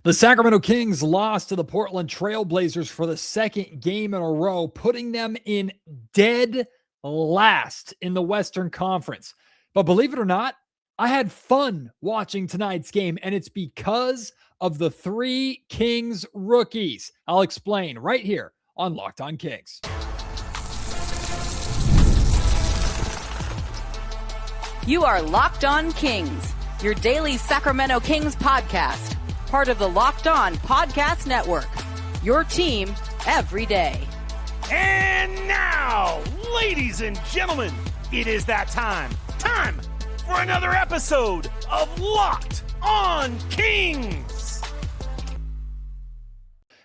The Sacramento Kings lost to the Portland Trail Blazers for the second game in a row, putting them in dead last in the Western Conference. But believe it or not, I had fun watching tonight's game, and it's because of the three Kings rookies. I'll explain right here on Locked On Kings. You are Locked On Kings, your daily Sacramento Kings podcast. Part of the Locked On Podcast Network, your team every day. And now, ladies and gentlemen, it is that time for another episode of Locked On Kings.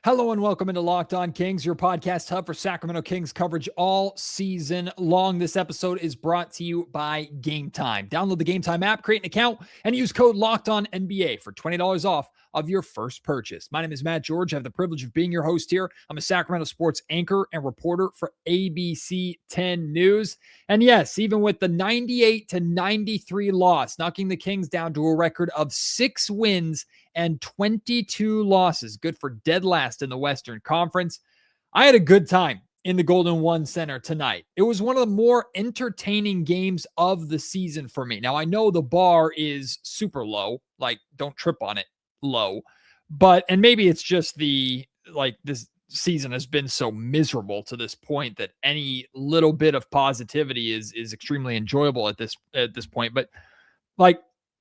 Hello and welcome into Locked On Kings, your podcast hub for Sacramento Kings coverage all season long. This episode is brought to you by Game Time. Download the Game Time app, create an account, and use code LOCKEDONNBA for $20 off of your first purchase. My name is Matt George. I have the privilege of being your host here. I'm a Sacramento sports anchor and reporter for ABC 10 News. And yes, even with the 98-93 loss, knocking the Kings down to a record of 6 wins and 22 losses, good for dead last in the Western Conference, I had a good time in the Golden One Center tonight. It was one of the more entertaining games of the season for me. Now, I know the bar is super low, like don't trip on it low, and maybe it's just this season has been so miserable to this point that any little bit of positivity is extremely enjoyable at this point. But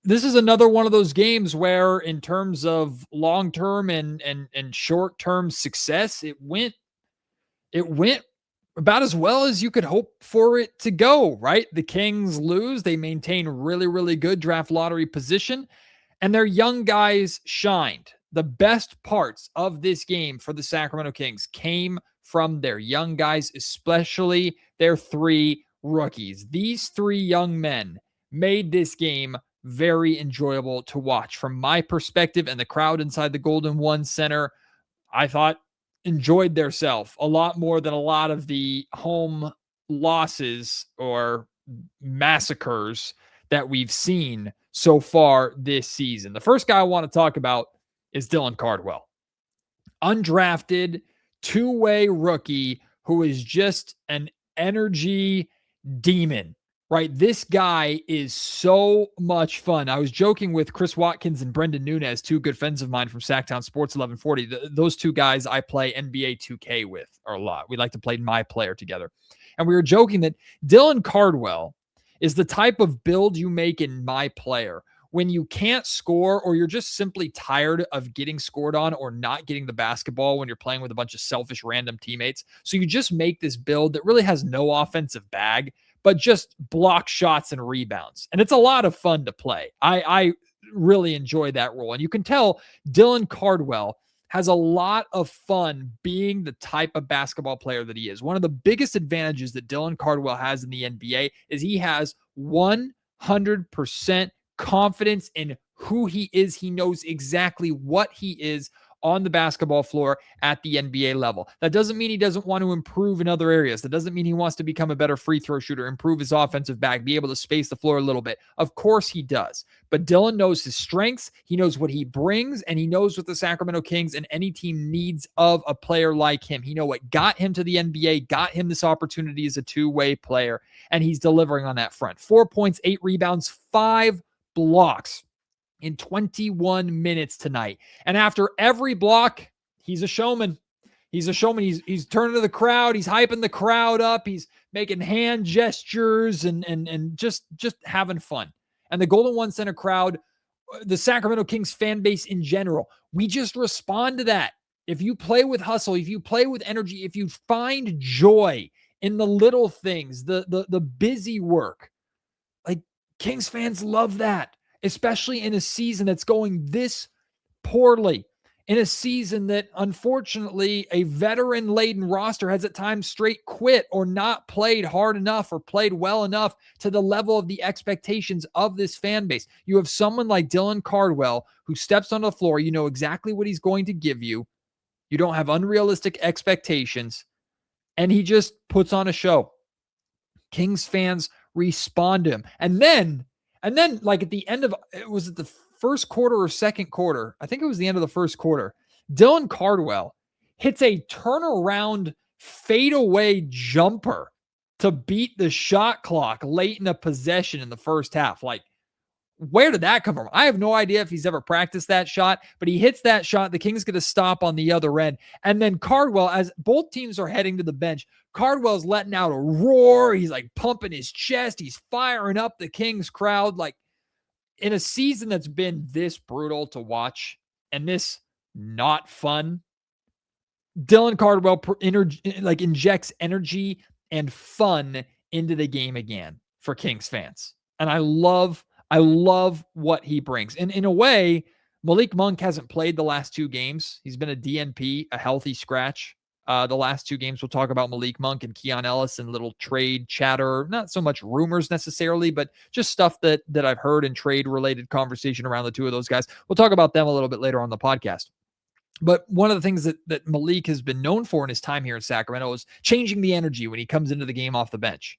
this is another one of those games where in terms of long-term and short-term success, it went about as well as you could hope for it to go, right? The Kings lose. They maintain really, really good draft lottery position, and their young guys shined. The best parts of this game for the Sacramento Kings came from their young guys, especially their 3 rookies. These 3 young men made this game very enjoyable to watch. From my perspective, and the crowd inside the Golden One Center, I thought enjoyed theirself a lot more than a lot of the home losses or massacres that we've seen so far this season. The first guy I want to talk about is Dylan Cardwell. Undrafted, 2-way rookie who is just an energy demon. Right, this guy is so much fun. I was joking with Chris Watkins and Brendan Nunez, 2 good friends of mine from Sacktown Sports 1140. Those 2 guys I play NBA 2K with a lot. We like to play My Player together. And we were joking that Dylan Cardwell is the type of build you make in My Player when you can't score or you're just simply tired of getting scored on or not getting the basketball when you're playing with a bunch of selfish random teammates. So you just make this build that really has no offensive bag, but just block shots and rebounds. And it's a lot of fun to play. I really enjoy that role. And you can tell Dylan Cardwell has a lot of fun being the type of basketball player that he is. One of the biggest advantages that Dylan Cardwell has in the NBA is he has 100% confidence in who he is. He knows exactly what he is on the basketball floor at the NBA level. That doesn't mean he doesn't want to improve in other areas. That doesn't mean he wants to become a better free throw shooter, improve his offensive bag, be able to space the floor a little bit. Of course he does. But Dylan knows his strengths. He knows what he brings, and he knows what the Sacramento Kings and any team needs of a player like him. He knows what got him to the NBA, got him this opportunity as a 2-way player, and he's delivering on that front. 4 points, 8 rebounds, 5 blocks in 21 minutes tonight. And after every block, he's a showman. He's a showman. He's turning to the crowd. He's hyping the crowd up. He's making hand gestures and just having fun. And the Golden One Center crowd, the Sacramento Kings fan base in general, we just respond to that. If you play with hustle, if you play with energy, if you find joy in the little things, the busy work, like Kings fans love that. Especially in a season that's going this poorly, in a season that, unfortunately, a veteran-laden roster has at times straight quit or not played hard enough or played well enough to the level of the expectations of this fan base. You have someone like Dylan Cardwell who steps on the floor. You know exactly what he's going to give you. You don't have unrealistic expectations, and he just puts on a show. Kings fans respond to him. And then like at the end of, was it the first quarter or second quarter, I think it was the end of the first quarter, Dylan Cardwell hits a turnaround fadeaway jumper to beat the shot clock late in a possession in the first half. Like, where did that come from? I have no idea if he's ever practiced that shot, but he hits that shot. The Kings get a stop on the other end. And then Cardwell, as both teams are heading to the bench, Cardwell's letting out a roar. He's like pumping his chest. He's firing up the Kings crowd. Like, in a season that's been this brutal to watch and this not fun, Dylan Cardwell injects energy and fun into the game again for Kings fans. And I love what he brings. And in a way, Malik Monk hasn't played the last 2 games. He's been a DNP, a healthy scratch. The last 2 games, we'll talk about Malik Monk and Keon Ellis and little trade chatter, not so much rumors necessarily, but just stuff that I've heard in trade-related conversation around the 2 of those guys. We'll talk about them a little bit later on the podcast. But one of the things that Malik has been known for in his time here in Sacramento is changing the energy when he comes into the game off the bench.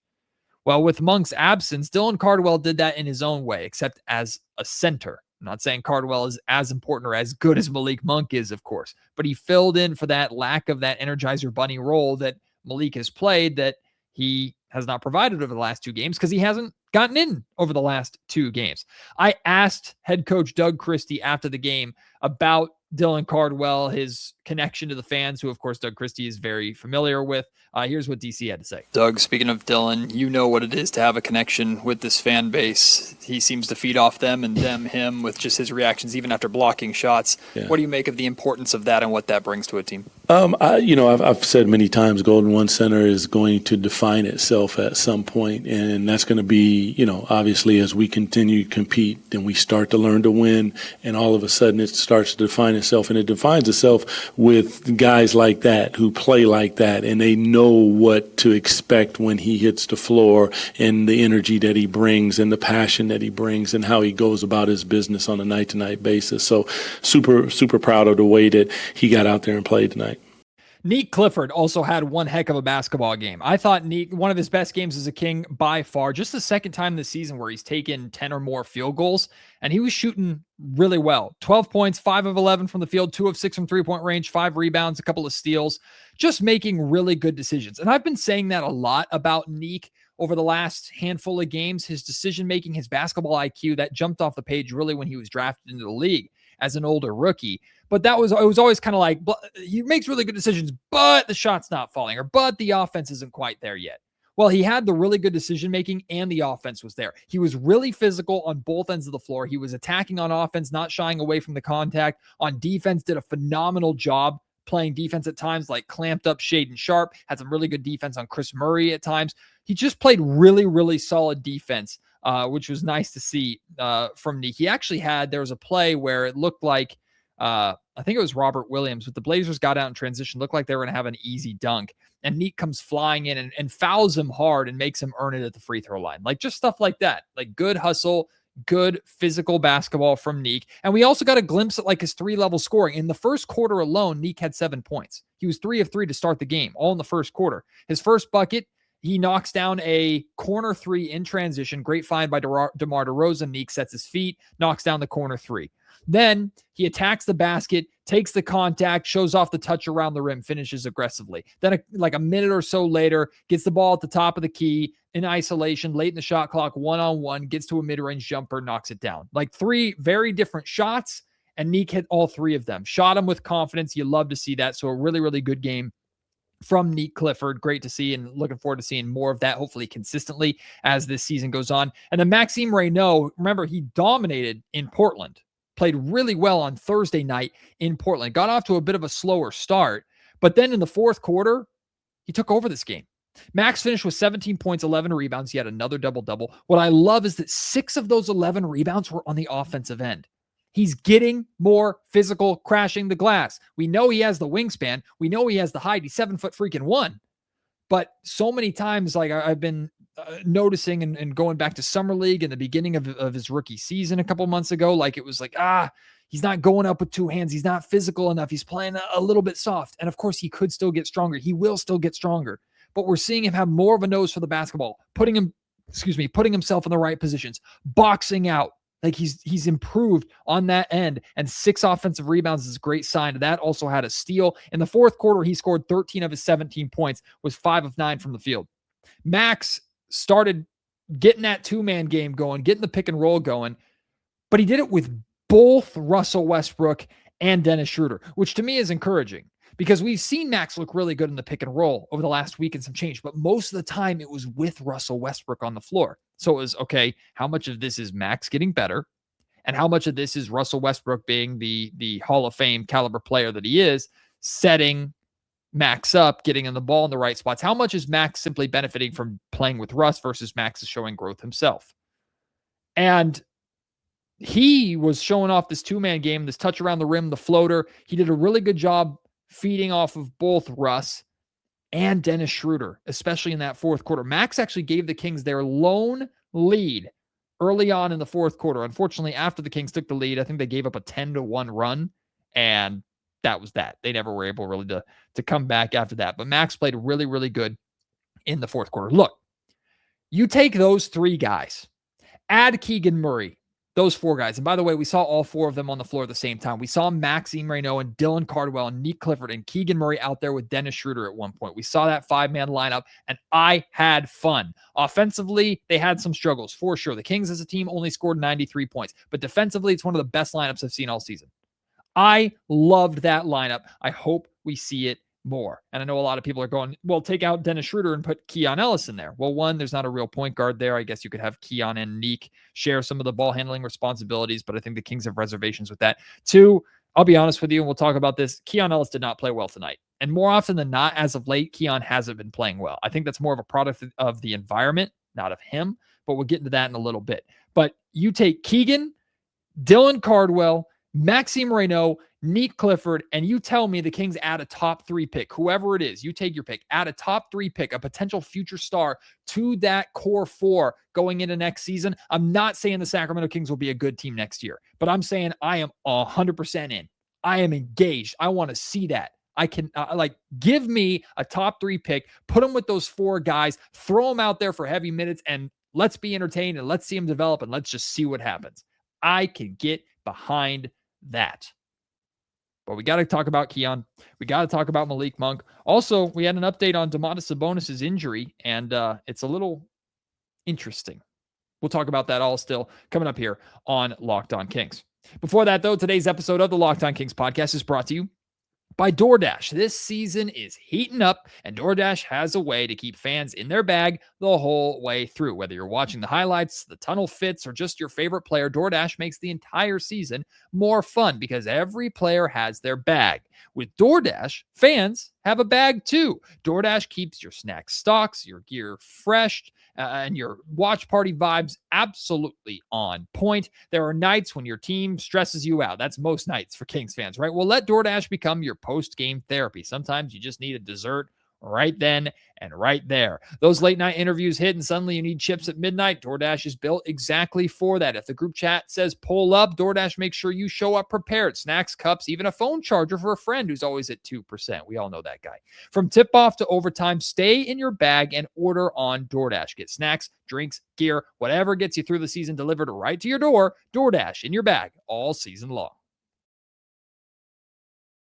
Well, with Monk's absence, Dylan Cardwell did that in his own way, except as a center. I'm not saying Cardwell is as important or as good as Malik Monk is, of course, but he filled in for that lack of that Energizer Bunny role that Malik has played that he has not provided over the last 2 games because he hasn't gotten in over the last 2 games. I asked head coach Doug Christie after the game about Dylan Cardwell, his connection to the fans, who, of course, Doug Christie is very familiar with. Here's what DC had to say. Doug, speaking of Dylan, you know what it is to have a connection with this fan base. He seems to feed off them and them him with just his reactions, even after blocking shots. Yeah. What do you make of the importance of that and what that brings to a team? I've said many times Golden One Center is going to define itself at some point, and that's going to be, obviously as we continue to compete, then we start to learn to win, and all of a sudden it starts to define itself, and it defines itself with guys like that who play like that, and they know what to expect when he hits the floor and the energy that he brings and the passion that he brings and how he goes about his business on a night-to-night basis. So super, super proud of the way that he got out there and played tonight. Nique Clifford also had one heck of a basketball game. I thought Nique, one of his best games as a King by far, just the second time this season where he's taken 10 or more field goals, and he was shooting really well. 12 points, 5 of 11 from the field, 2 of 6 from three-point range, 5 rebounds, a couple of steals, just making really good decisions. And I've been saying that a lot about Nique over the last handful of games. His decision-making, his basketball IQ, that jumped off the page really when he was drafted into the league as an older rookie. But it was always kind of like, he makes really good decisions, but the shot's not falling, but the offense isn't quite there yet. Well, he had the really good decision-making and the offense was there. He was really physical on both ends of the floor. He was attacking on offense, not shying away from the contact. On defense, did a phenomenal job playing defense at times, like clamped up Shaedon Sharpe, had some really good defense on Chris Murray at times. He just played really, really solid defense, which was nice to see from Nique. He actually there was a play where it looked like, I think it was Robert Williams, but the Blazers got out in transition, looked like they were going to have an easy dunk. And Nique comes flying in and fouls him hard and makes him earn it at the free throw line. Like just stuff like that, like good hustle, good physical basketball from Nique. And we also got a glimpse at like his 3-level scoring. In the first quarter alone, Nique had 7 points. He was 3 of 3 to start the game, all in the first quarter. His first bucket, he knocks down a corner 3 in transition. Great find by DeMar DeRozan. Nique sets his feet, knocks down the corner 3. Then he attacks the basket, takes the contact, shows off the touch around the rim, finishes aggressively. Then like a minute or so later, gets the ball at the top of the key in isolation, late in the shot clock, one-on-one, gets to a mid-range jumper, knocks it down. Like 3 very different shots, and Nique hit all 3 of them. Shot him with confidence. You love to see that. So a really, really good game from Nique Clifford. Great to see, and looking forward to seeing more of that, hopefully consistently as this season goes on. And then Maxime Raynaud, remember, he dominated in Portland. Played really well on Thursday night in Portland. Got off to a bit of a slower start, but then in the fourth quarter, he took over this game. Max finished with 17 points, 11 rebounds. He had another double-double. What I love is that 6 of those 11 rebounds were on the offensive end. He's getting more physical, crashing the glass. We know he has the wingspan. We know he has the height. He's 7 foot freaking 1. But so many times, like I've been noticing and going back to Summer League in the beginning of his rookie season a couple months ago, like it was like, he's not going up with 2 hands. He's not physical enough. He's playing a little bit soft. And of course, he could still get stronger. He will still get stronger. But we're seeing him have more of a nose for the basketball, putting himself in the right positions, boxing out. Like he's improved on that end, and 6 offensive rebounds is a great sign. That also had a steal. In the fourth quarter, he scored 13 of his 17 points, was 5 of 9 from the field. Max started getting that two-man game going, getting the pick and roll going, but he did it with both Russell Westbrook and Dennis Schroeder, which to me is encouraging because we've seen Max look really good in the pick and roll over the last week and some change, but most of the time it was with Russell Westbrook on the floor. So it was, okay, how much of this is Max getting better? And how much of this is Russell Westbrook being the Hall of Fame caliber player that he is, setting Max up, getting in the ball in the right spots? How much is Max simply benefiting from playing with Russ versus Max is showing growth himself? And he was showing off this two-man game, this touch around the rim, the floater. He did a really good job feeding off of both Russ and Dennis Schroeder, especially in that fourth quarter. Max actually gave the Kings their lone lead early on in the fourth quarter. Unfortunately, after the Kings took the lead, I think they gave up a 10-1 run, and that was that. They never were able really to come back after that. But Max played really, really good in the fourth quarter. Look, you take those 3 guys, add Keegan Murray, those 4 guys. And by the way, we saw all 4 of them on the floor at the same time. We saw Maxime, Raynaud, and Dylan Cardwell, and Nique Clifford, and Keegan Murray out there with Dennis Schroeder at one point. We saw that 5-man lineup, and I had fun. Offensively, they had some struggles, for sure. The Kings as a team only scored 93 points. But defensively, it's one of the best lineups I've seen all season. I loved that lineup. I hope we see it more. And I know a lot of people are going, well, take out Dennis Schroeder and put Keon Ellis in there. Well, one, there's not a real point guard there. I guess you could have Keon and Nique share some of the ball handling responsibilities, but I think the Kings have reservations with that. 2, I'll be honest with you, and we'll talk about this. Keon Ellis did not play well tonight. And more often than not, as of late, Keon hasn't been playing well. I think that's more of a product of the environment, not of him, but we'll get into that in a little bit. But you take Keegan, Dylan Cardwell, Maxime Raynaud, Nique Clifford, and you tell me the Kings add a top 3 pick, whoever it is, you take your pick, add a top 3 pick, a potential future star to that core 4 going into next season. I'm not saying the Sacramento Kings will be a good team next year, but I'm saying I am 100% in. I am engaged. I want to see that. I can give me a top 3 pick, put them with those 4 guys, throw them out there for heavy minutes, and let's be entertained and let's see them develop and let's just see what happens. I can get behind that. But we got to talk about Keon. We got to talk about Malik Monk. Also, we had an update on Domantas Sabonis' injury, and it's a little interesting. We'll talk about that all still coming up here on Locked On Kings. Before that, though, today's episode of the Locked On Kings podcast is brought to you by DoorDash. This season is heating up, and DoorDash has a way to keep fans in their bag the whole way through. Whether you're watching the highlights, the tunnel fits, or just your favorite player, DoorDash makes the entire season more fun because every player has their bag. With DoorDash, fans have a bag too. DoorDash keeps your snack stocks, your gear fresh, and your watch party vibes absolutely on point. There are nights when your team stresses you out. That's most nights for Kings fans, right? Well, let DoorDash become your post-game therapy. Sometimes you just need a dessert right then and right there. Those late night interviews hit and suddenly you need chips at midnight. DoorDash is built exactly for that. If the group chat says pull up, DoorDash makes sure you show up prepared. Snacks, cups, even a phone charger for a friend who's always at 2%. We all know that guy. From tip off to overtime, stay in your bag and order on DoorDash. Get snacks, drinks, gear, whatever gets you through the season delivered right to your door. DoorDash in your bag all season long.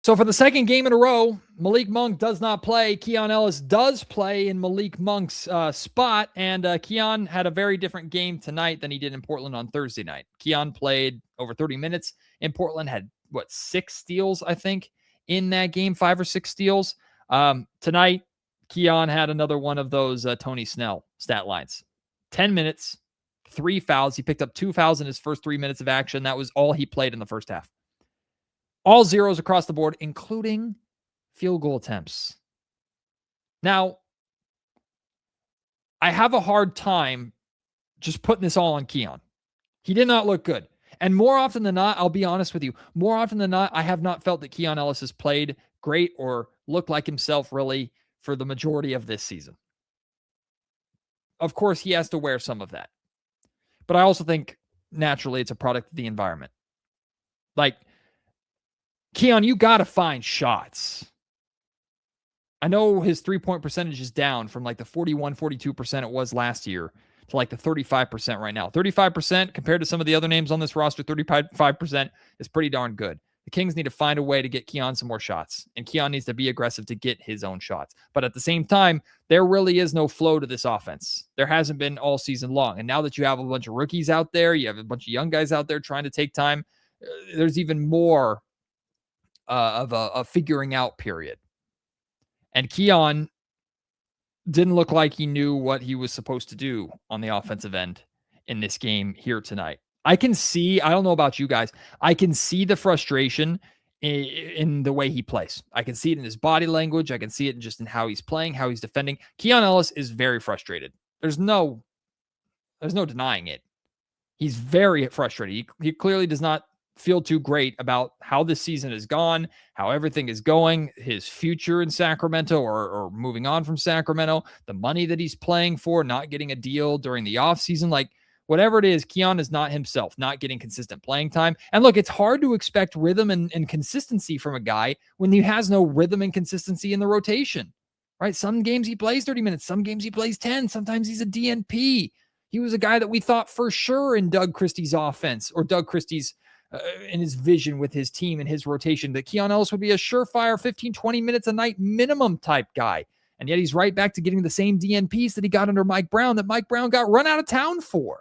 So for the second game in a row, Malik Monk does not play. Keon Ellis does play in Malik Monk's spot, and Keon had a very different game tonight than he did in Portland on Thursday night. Keon played over 30 minutes in Portland, had, 6 steals, I think, in that game, 5 or 6 steals. Tonight, Keon had another one of those Tony Snell stat lines. 10 minutes, 3 fouls. He picked up 2 fouls in his first 3 minutes of action. That was all he played in the first half. All zeros across the board, including field goal attempts. Now, I have a hard time just putting this all on Keon. He did not look good. And more often than not, I'll be honest with you, more often than not, I have not felt that Keon Ellis has played great or looked like himself really for the majority of this season. Of course, he has to wear some of that. But I also think naturally it's a product of the environment. Like, Keon, you got to find shots. I know his 3-point percentage is down from like the 41, 42% it was last year to like the 35% right now. 35% compared to some of the other names on this roster, 35% is pretty darn good. The Kings need to find a way to get Keon some more shots, and Keon needs to be aggressive to get his own shots. But at the same time, there really is no flow to this offense. There hasn't been all season long. And now that you have a bunch of rookies out there, you have a bunch of young guys out there trying to take time, there's even more of a figuring out period. And Keon didn't look like he knew what he was supposed to do on the offensive end in this game here tonight. I can see, I don't know about you guys, I can see the frustration in the way he plays. I can see it in his body language. I can see it just in how he's playing, how he's defending. Keon Ellis is very frustrated. There's no denying it. He's very frustrated. He clearly does not feel too great about how this season has gone, how everything is going, his future in Sacramento or moving on from Sacramento, the money that he's playing for, not getting a deal during the offseason. Like, whatever it is, Keon is not himself, not getting consistent playing time. And look, it's hard to expect rhythm and consistency from a guy when he has no rhythm and consistency in the rotation, right? Some games he plays 30 minutes, some games he plays 10, sometimes he's a DNP. He was a guy that we thought for sure in Doug Christie's offense, or Doug Christie's in his vision with his team and his rotation, that Keon Ellis would be a surefire 15, 20 minutes a night minimum type guy. And yet he's right back to getting the same DNPs that he got under Mike Brown, that Mike Brown got run out of town for.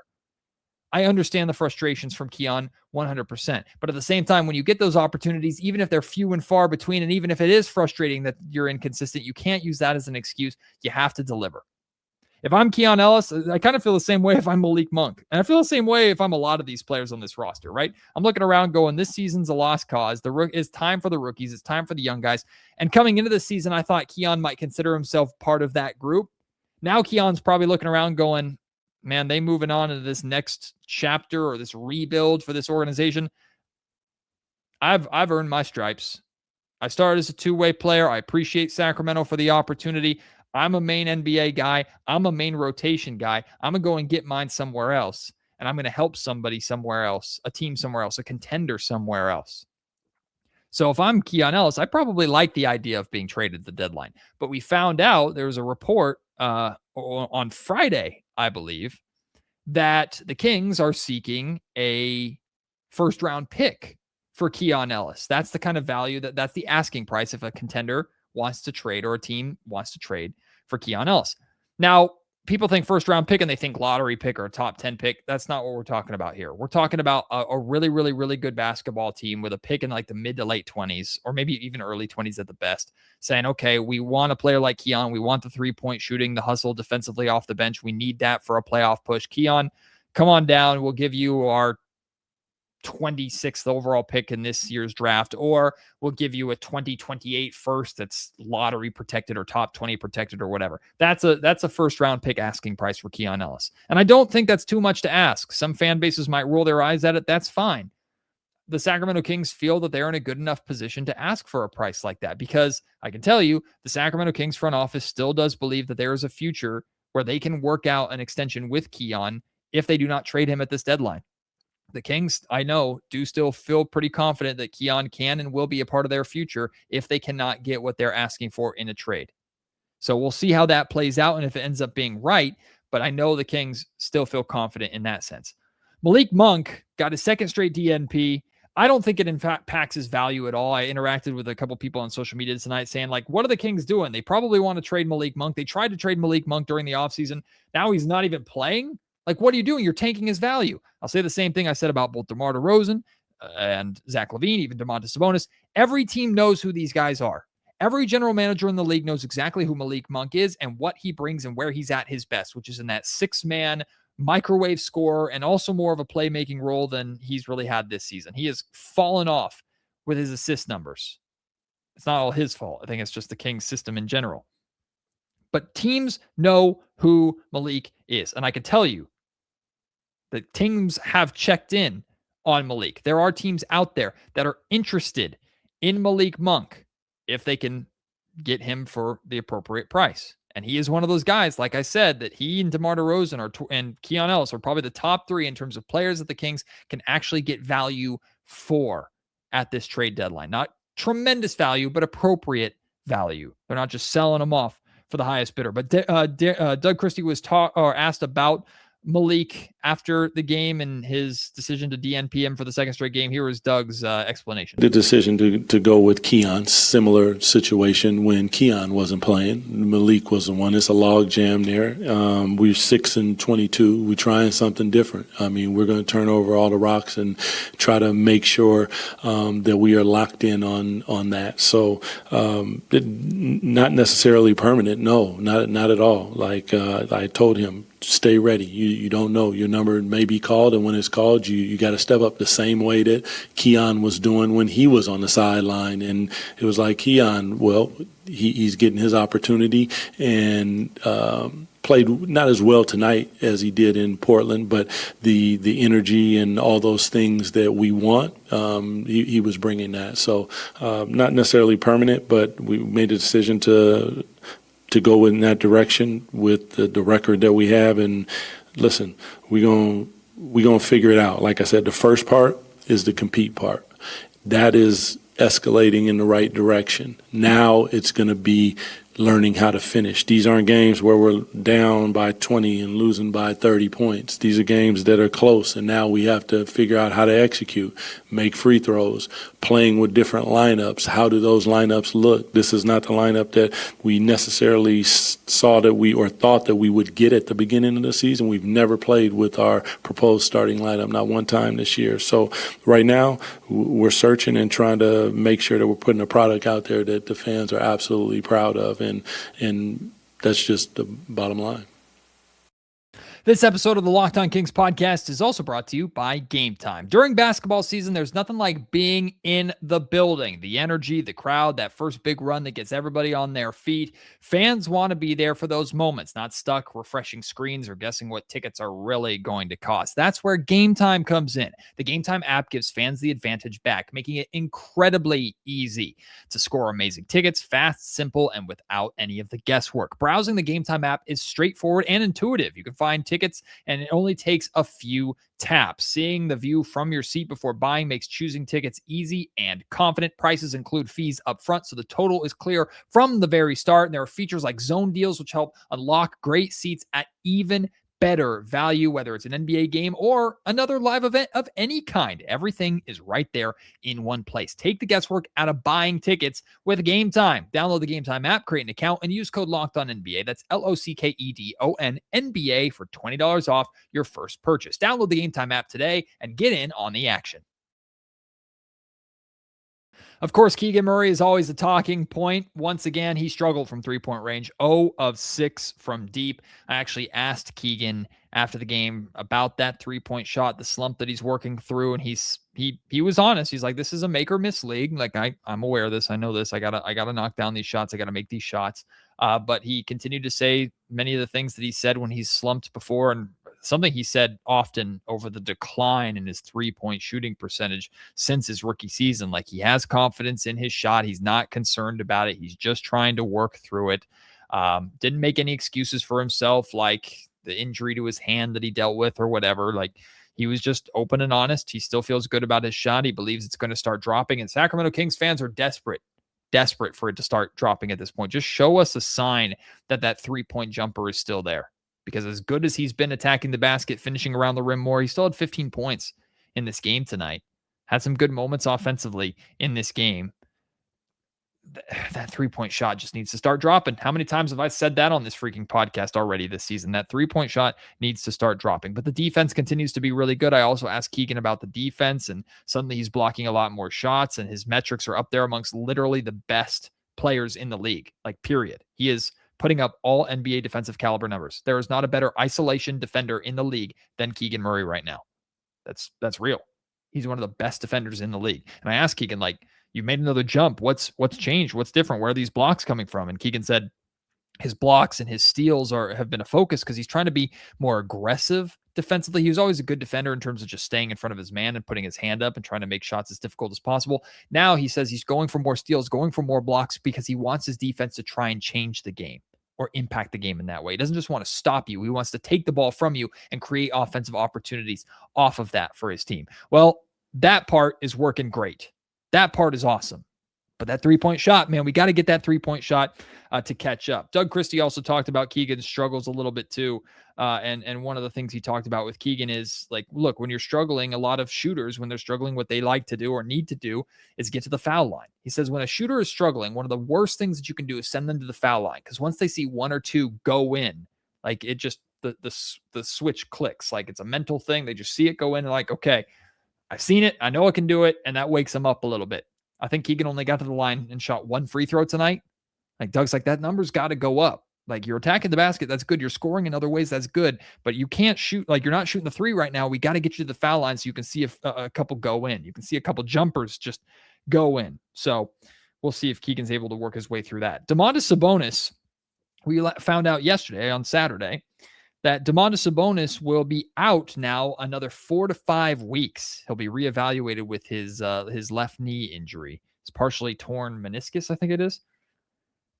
I understand the frustrations from Keon 100%. But at the same time, when you get those opportunities, even if they're few and far between, and even if it is frustrating that you're inconsistent, you can't use that as an excuse. You have to deliver. If I'm Keon Ellis, I kind of feel the same way if I'm Malik Monk. And I feel the same way if I'm a lot of these players on this roster, right? I'm looking around going, this season's a lost cause. It's time for the rookies. It's time for the young guys. And coming into this season, I thought Keon might consider himself part of that group. Now Keon's probably looking around going, man, they moving on to this next chapter or this rebuild for this organization. I've earned my stripes. I started as a two-way player. I appreciate Sacramento for the opportunity. I'm a main NBA guy. I'm a main rotation guy. I'm going to go and get mine somewhere else, and I'm going to help somebody somewhere else, a team somewhere else, a contender somewhere else. So if I'm Keon Ellis, I probably like the idea of being traded at the deadline. But we found out, there was a report on Friday, I believe, that the Kings are seeking a first-round pick for Keon Ellis. That's the kind of value that's the asking price if a contender wants to trade, or a team wants to trade for Keon Ellis. Now, people think first-round pick and they think lottery pick or a top 10 pick. That's not what we're talking about here. We're talking about a really, really, really good basketball team with a pick in like the mid to late 20s, or maybe even early 20s at the best, saying, okay, we want a player like Keon. We want the three-point shooting, the hustle defensively off the bench. We need that for a playoff push. Keon, come on down. We'll give you our 26th overall pick in this year's draft, or we'll give you a 2028 first that's lottery protected or top 20 protected or whatever. That's a first round pick asking price for Keon Ellis. And I don't think that's too much to ask. Some fan bases might roll their eyes at it. That's fine. The Sacramento Kings feel that they're in a good enough position to ask for a price like that, because I can tell you the Sacramento Kings front office still does believe that there is a future where they can work out an extension with Keon if they do not trade him at this deadline. The Kings, I know, do still feel pretty confident that Keon can and will be a part of their future if they cannot get what they're asking for in a trade. So we'll see how that plays out and if it ends up being right, but I know the Kings still feel confident in that sense. Malik Monk got his second straight DNP. I don't think it in fact impacts his value at all. I interacted with a couple people on social media tonight saying, like, what are the Kings doing? They probably want to trade Malik Monk. They tried to trade Malik Monk during the offseason. Now he's not even playing. Like, what are you doing? You're tanking his value. I'll say the same thing I said about both DeMar DeRozan and Zach LaVine, even Domantas Sabonis. Every team knows who these guys are. Every general manager in the league knows exactly who Malik Monk is and what he brings and where he's at his best, which is in that six-man microwave scorer and also more of a playmaking role than he's really had this season. He has fallen off with his assist numbers. It's not all his fault. I think it's just the Kings system in general. But teams know who Malik is. And I can tell you, the teams have checked in on Malik. There are teams out there that are interested in Malik Monk if they can get him for the appropriate price. And he is one of those guys, like I said, that he and DeMar DeRozan and Keon Ellis are probably the top three in terms of players that the Kings can actually get value for at this trade deadline. Not tremendous value, but appropriate value. They're not just selling them off for the highest bidder. But Doug Christie was asked about Malik after the game and his decision to DNP him for the second straight game. Here was Doug's explanation. The decision to go with Keon, similar situation when Keon wasn't playing. Malik was the one. It's a log jam there. We're 6-22. We're trying something different. I mean, we're going to turn over all the rocks and try to make sure that we are locked in on that. So not necessarily permanent. No, not at all. Like I told him, stay ready. You don't know. Your number may be called, and when it's called, you got to step up the same way that Keon was doing when he was on the sideline. And it was like, Keon, well, he's getting his opportunity and played not as well tonight as he did in Portland, but the energy and all those things that we want, he was bringing that. So not necessarily permanent, but we made a decision to go in that direction with the record that we have. And listen, we're gonna figure it out. Like I said, the first part is the compete part. That is escalating in the right direction. Now it's going to be learning how to finish. These aren't games where we're down by 20 and losing by 30 points. These are games that are close, and now we have to figure out how to execute, make free throws, playing with different lineups. How do those lineups look? This is not the lineup that we necessarily saw that we or thought that we would get at the beginning of the season. We've never played with our proposed starting lineup, not one time this year. So right now we're searching and trying to make sure that we're putting a product out there that the fans are absolutely proud of. And that's just the bottom line. This episode of the Locked On Kings podcast is also brought to you by Game Time. During basketball season, there's nothing like being in the building. The energy, the crowd, that first big run that gets everybody on their feet. Fans want to be there for those moments, not stuck refreshing screens or guessing what tickets are really going to cost. That's where Game Time comes in. The Game Time app gives fans the advantage back, making it incredibly easy to score amazing tickets, fast, simple, and without any of the guesswork. Browsing the Game Time app is straightforward and intuitive. You can find tickets, and it only takes a few taps. Seeing the view from your seat before buying makes choosing tickets easy and confident. Prices include fees up front, so the total is clear from the very start. And there are features like zone deals, which help unlock great seats at even better value, whether it's an NBA game or another live event of any kind. Everything is right there in one place. Take the guesswork out of buying tickets with Game Time. Download the Game Time app, create an account, and use code LOCKEDONNBA. That's LOCKEDON NBA for $20 off your first purchase. Download the Game Time app today and get in on the action. Of course, Keegan Murray is always a talking point. Once again, he struggled from three-point range, 0 of 6 from deep. I actually asked Keegan after the game about that three-point shot, the slump that he's working through, and he was honest. He's like, "This is a make or miss league. Like I'm aware of this. I know this. I gotta knock down these shots. I gotta make these shots." But he continued to say many of the things that he said when he's slumped before, and something he said often over the decline in his three-point shooting percentage since his rookie season. Like, he has confidence in his shot. He's not concerned about it. He's just trying to work through it. Didn't make any excuses for himself, like the injury to his hand that he dealt with or whatever. Like, he was just open and honest. He still feels good about his shot. He believes it's going to start dropping, and Sacramento Kings fans are desperate for it to start dropping at this point. Just show us a sign that three-point jumper is still there. Because as good as he's been attacking the basket, finishing around the rim more, he still had 15 points in this game tonight. Had some good moments offensively in this game. That three-point shot just needs to start dropping. How many times have I said that on this freaking podcast already this season? That three-point shot needs to start dropping. But the defense continues to be really good. I also asked Keegan about the defense, and suddenly he's blocking a lot more shots, and his metrics are up there amongst literally the best players in the league. Like, period. He is putting up all NBA defensive caliber numbers. There is not a better isolation defender in the league than Keegan Murray right now. That's real. He's one of the best defenders in the league. And I asked Keegan, like, you made another jump. What's changed? What's different? Where are these blocks coming from? And Keegan said his blocks and his steals have been a focus because he's trying to be more aggressive defensively. He was always a good defender in terms of just staying in front of his man and putting his hand up and trying to make shots as difficult as possible. Now he says he's going for more steals, going for more blocks because he wants his defense to try and change the game or impact the game in that way. He doesn't just want to stop you. He wants to take the ball from you and create offensive opportunities off of that for his team. Well, that part is working great. That part is awesome. But that 3-point shot, man, we got to get that 3-point shot to catch up. Doug Christie also talked about Keegan's struggles a little bit too. And one of the things he talked about with Keegan is like, look, when you're struggling, a lot of shooters, when they're struggling, what they like to do or need to do is get to the foul line. He says when a shooter is struggling, one of the worst things that you can do is send them to the foul line. Because once they see one or two go in, like it just, the switch clicks. Like it's a mental thing. They just see it go in and like, okay, I've seen it. I know I can do it. And that wakes them up a little bit. I think Keegan only got to the line and shot 1 free throw tonight. Like Doug's like, that number's got to go up. Like you're attacking the basket. That's good. You're scoring in other ways. That's good. But you can't shoot. Like you're not shooting the 3 right now. We got to get you to the foul line so you can see a couple go in. You can see a couple jumpers just go in. So we'll see if Keegan's able to work his way through that. Domantas Sabonis, we found out yesterday on Saturday that Domantas Sabonis will be out now another 4 to 5 weeks. He'll be reevaluated with his left knee injury. It's partially torn meniscus, I think it is.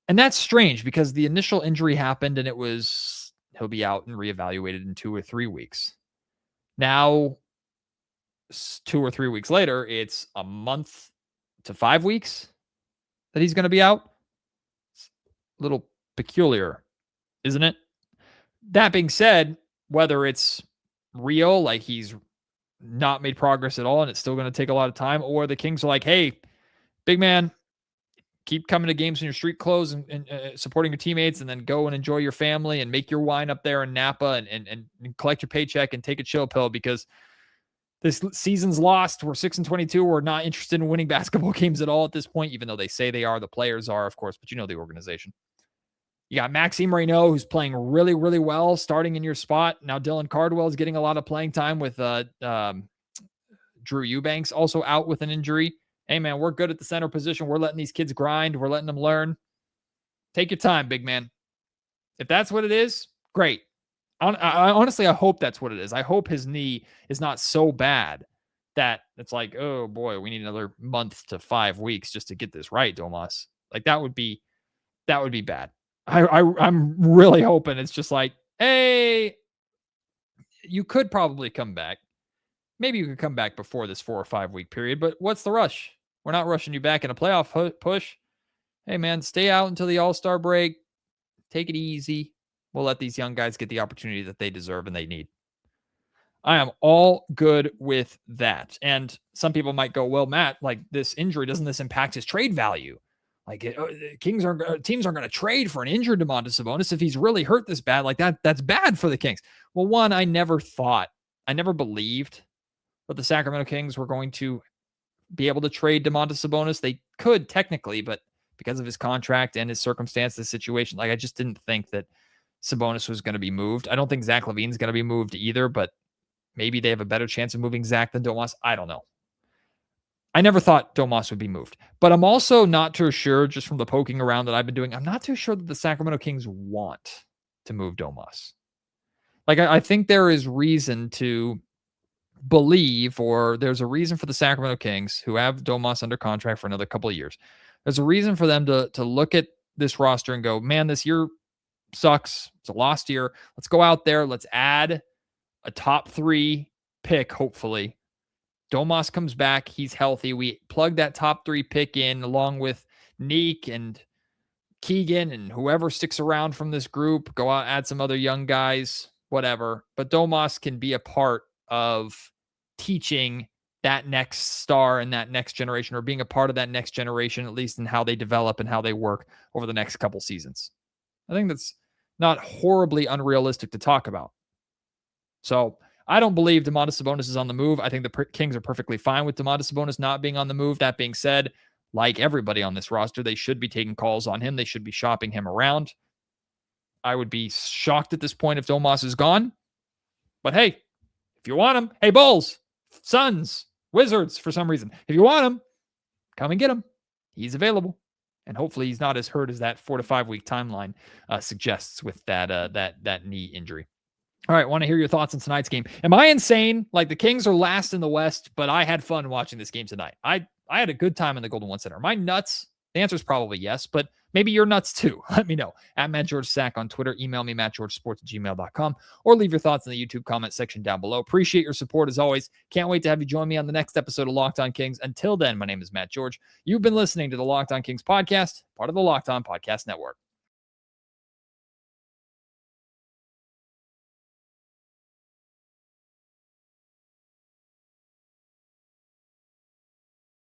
And that's strange because the initial injury happened and he'll be out and reevaluated in 2 or 3 weeks. Now, 2 or 3 weeks later, it's a month to 5 weeks that he's going to be out. It's a little peculiar, isn't it? That being said, whether it's real, like he's not made progress at all and it's still going to take a lot of time, or the Kings are like, hey, big man, keep coming to games in your street clothes and supporting your teammates, and then go and enjoy your family and make your wine up there in Napa and collect your paycheck and take a chill pill because this season's lost. We're 6-22. We're not interested in winning basketball games at all at this point, even though they say they are. The players are, of course, but you know the organization. You got Maxime Raynaud, who's playing really, really well, starting in your spot. Now Dylan Cardwell is getting a lot of playing time with Drew Eubanks also out with an injury. Hey, man, we're good at the center position. We're letting these kids grind. We're letting them learn. Take your time, big man. If that's what it is, great. Honestly, I hope that's what it is. I hope his knee is not so bad that it's like, oh, boy, we need another month to 5 weeks just to get this right, Domas. Like, that would be bad. I'm really hoping it's just like, hey, you could probably come back. Maybe you could come back before this 4 or 5 week period, but what's the rush? We're not rushing you back in a playoff push. Hey, man, stay out until the All-Star break. Take it easy. We'll let these young guys get the opportunity that they deserve and they need. I am all good with that. And some people might go, well, Matt, like this injury, doesn't this impact his trade value? Like teams aren't going to trade for an injured Domantas Sabonis if he's really hurt this bad. Like that's bad for the Kings. Well, one, I never believed that the Sacramento Kings were going to be able to trade Domantas Sabonis. They could technically, but because of his contract and his circumstance, the situation, like I just didn't think that Sabonis was going to be moved. I don't think Zach LaVine's going to be moved either, but maybe they have a better chance of moving Zach than Domas. I don't know. I never thought Domas would be moved, but I'm also not too sure, just from the poking around that I've been doing, I'm not too sure that the Sacramento Kings want to move Domas. Like, I think there is reason to believe, or there's a reason for the Sacramento Kings, who have Domas under contract for another couple of years. There's a reason for them to look at this roster and go, man, this year sucks. It's a lost year. Let's go out there. Let's add a top 3 pick, hopefully. Domas comes back. He's healthy. We plug that top 3 pick in along with Nique and Keegan and whoever sticks around from this group. Go out, add some other young guys, whatever. But Domas can be a part of teaching that next star and that next generation, or being a part of that next generation, at least in how they develop and how they work over the next couple seasons. I think that's not horribly unrealistic to talk about. So I don't believe Domantas Sabonis is on the move. I think the Kings are perfectly fine with Domantas Sabonis not being on the move. That being said, like everybody on this roster, they should be taking calls on him. They should be shopping him around. I would be shocked at this point if Domas is gone. But hey, if you want him, hey, Bulls, Suns, Wizards, for some reason, if you want him, come and get him. He's available. And hopefully he's not as hurt as that 4 to 5 week timeline suggests with that knee injury. All right, want to hear your thoughts on tonight's game. Am I insane? Like, the Kings are last in the West, but I had fun watching this game tonight. I had a good time in the Golden One Center. Am I nuts? The answer is probably yes, but Maybe you're nuts too. Let me know. At Matt George Sack on Twitter. Email me, mattgeorgesports@gmail.com, or leave your thoughts in the YouTube comment section down below. Appreciate your support as always. Can't wait to have you join me on the next episode of Locked On Kings. Until then, my name is Matt George. You've been listening to the Locked On Kings podcast, part of the Locked On Podcast Network.